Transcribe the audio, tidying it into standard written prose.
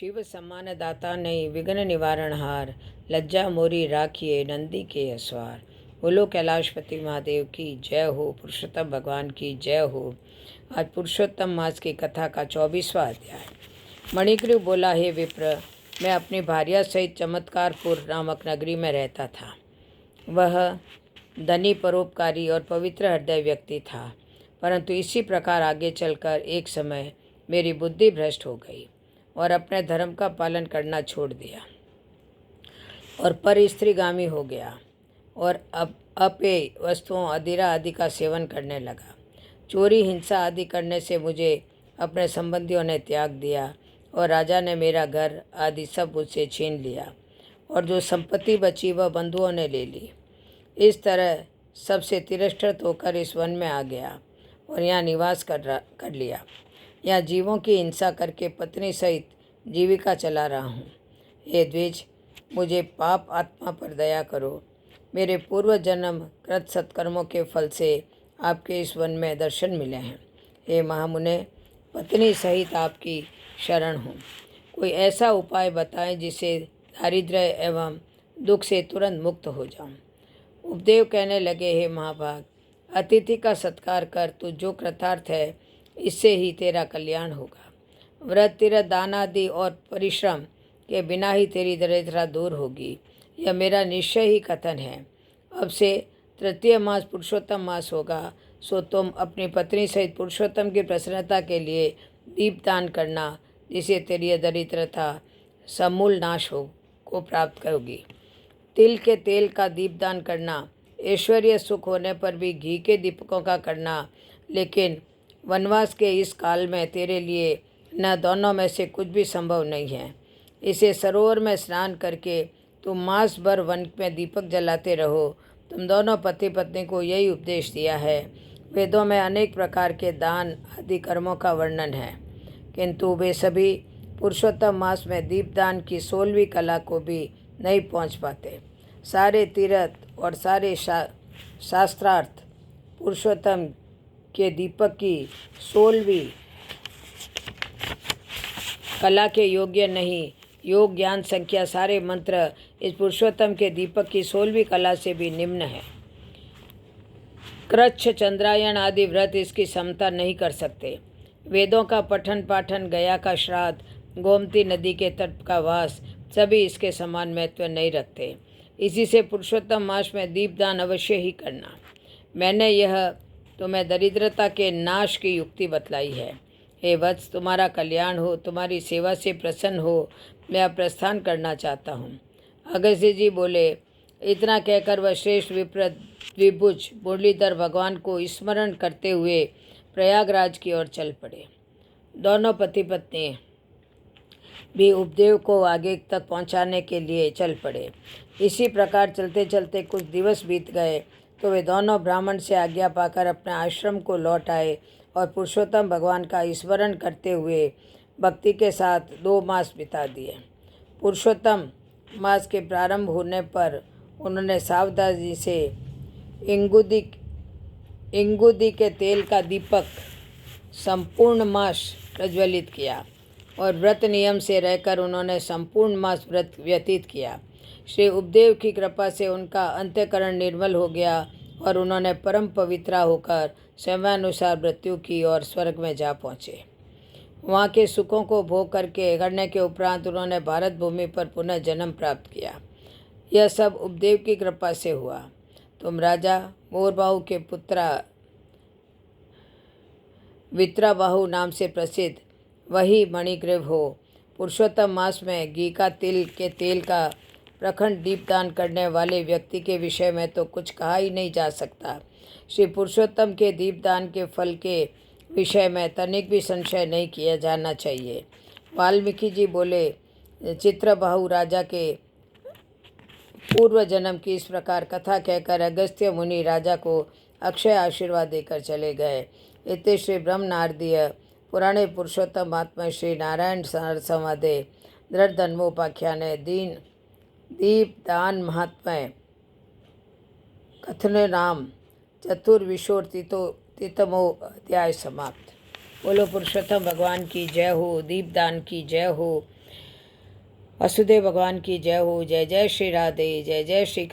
शिव सम्मान दाता नहीं विघ्न निवारण हार, लज्जा मोरी राखिए नंदी के असवार। बोलो कैलाशपति महादेव की जय हो, पुरुषोत्तम भगवान की जय हो। आज पुरुषोत्तम मास की कथा का 24वां अध्याय। मणिग्रीव बोला, हे विप्र, मैं अपनी भार्या सहित चमत्कारपुर नामक नगरी में रहता था। वह धनी, परोपकारी और पवित्र हृदय व्यक्ति था, परंतु इसी प्रकार आगे चलकर एक समय मेरी बुद्धि भ्रष्ट हो गई और अपने धर्म का पालन करना छोड़ दिया और पर स्त्रीगामी हो गया और अब अपेय वस्तुओं, अधीरा आदि का सेवन करने लगा। चोरी, हिंसा आदि करने से मुझे अपने संबंधियों ने त्याग दिया और राजा ने मेरा घर आदि सब मुझसे छीन लिया और जो संपत्ति बची वह बंधुओं ने ले ली। इस तरह सबसे तिरस्कृत होकर इस वन में आ गया और यहाँ निवास कर लिया। यहाँ जीवों की हिंसा करके पत्नी सहित जीविका चला रहा हूँ। हे द्विज, मुझे पाप आत्मा पर दया करो। मेरे पूर्व जन्म कृत सत्कर्मों के फल से आपके इस वन में दर्शन मिले हैं। हे महामुने, पत्नी सहित आपकी शरण हूँ। कोई ऐसा उपाय बताएं जिससे दारिद्र्य एवं दुख से तुरंत मुक्त हो जाऊँ। उपदेव कहने लगे, हे महाभाग, अतिथि का सत्कार कर। तू जो कृतार्थ है इससे ही तेरा कल्याण होगा। व्रत, तीर्थ, दान आदि और परिश्रम के बिना ही तेरी दरिद्रता दूर होगी। यह मेरा निश्चय ही कथन है। अब से तृतीय मास पुरुषोत्तम मास होगा, सो तुम अपनी पत्नी सहित पुरुषोत्तम की प्रसन्नता के लिए दीपदान करना, जिससे तेरी दरिद्रता समूल नाश को प्राप्त होगी। तिल के तेल का दीपदान करना, ऐश्वर्य सुख होने पर भी घी के दीपकों का करना, लेकिन वनवास के इस काल में तेरे लिए न दोनों में से कुछ भी संभव नहीं है। इसे सरोवर में स्नान करके तुम मास भर वन में दीपक जलाते रहो। तुम दोनों पति पत्नी को यही उपदेश दिया है। वेदों में अनेक प्रकार के दान आदि कर्मों का वर्णन है, किंतु वे सभी पुरुषोत्तम मास में दीपदान की 16वीं कला को भी नहीं पहुंच पाते। सारे तीर्थ और सारे शास्त्रार्थ पुरुषोत्तम के दीपक की 16वीं कला के योग्य नहीं। योग, ज्ञान, संख्या, सारे मंत्र इस पुरुषोत्तम के दीपक की 16वीं कला से भी निम्न है। कृच्छ, चंद्रायण आदि व्रत इसकी समता नहीं कर सकते। वेदों का पठन पाठन, गया का श्राद्ध, गोमती नदी के तट का वास सभी इसके समान महत्व नहीं रखते। इसी से पुरुषोत्तम मास में दीपदान अवश्य ही करना। मैंने यह तुम्हें दरिद्रता के नाश की युक्ति बतलाई है। हे वत्स, तुम्हारा कल्याण हो, तुम्हारी सेवा से प्रसन्न हो, मैं अब प्रस्थान करना चाहता हूँ। अगस्त्य जी बोले। इतना कहकर वह श्रेष्ठ विप्र द्विभुज मुरलीधर भगवान को स्मरण करते हुए प्रयागराज की ओर चल पड़े। दोनों पति पत्नी भी उपदेव को आगे तक पहुंचाने के लिए चल पड़े। इसी प्रकार चलते चलते कुछ दिवस बीत गए तो वे दोनों ब्राह्मण से आज्ञा पाकर अपने आश्रम को लौट आए और पुरुषोत्तम भगवान का स्मरण करते हुए भक्ति के साथ 2 मास बिता दिए। पुरुषोत्तम मास के प्रारंभ होने पर उन्होंने सावधानी से इंगुदी के तेल का दीपक संपूर्ण मास प्रज्वलित किया और व्रत नियम से रहकर उन्होंने संपूर्ण मास व्रत व्यतीत किया। श्री उपदेव की कृपा से उनका अंतःकरण निर्मल हो गया और उन्होंने परम पवित्रा होकर समयानुसार मृत्यु की और स्वर्ग में जा पहुँचे। वहाँ के सुखों को भोग करने के उपरांत उन्होंने भारत भूमि पर पुनः जन्म प्राप्त किया। यह सब उपदेव की कृपा से हुआ। तुम राजा मोरबाहु के पुत्र वित्राबाहु नाम से प्रसिद्ध वही मणिग्रीव हो। पुरुषोत्तम मास में घी का, तिल के तेल का प्रखंड दीपदान करने वाले व्यक्ति के विषय में तो कुछ कहा ही नहीं जा सकता। श्री पुरुषोत्तम के दीपदान के फल के विषय में तनिक भी संशय नहीं किया जाना चाहिए। वाल्मीकि जी बोले, चित्रबाहु राजा के पूर्व जन्म की इस प्रकार कथा कहकर अगस्त्य मुनि राजा को अक्षय आशीर्वाद देकर चले गए। इति श्री ब्रह्मनारदीय पुराणे पुरुषोत्तम महात्म्य श्री नारायण संवादे धर्मोपाख्याने दीपदान महात्म्य कथन नाम चतुर्विंशतितमो अध्याय समाप्त। बोलो पुरुषोत्तम भगवान की जय हो, दीपदान की जय हो। वासुदेव भगवान की जय हो। जय जय श्री राधे, जय जय श्री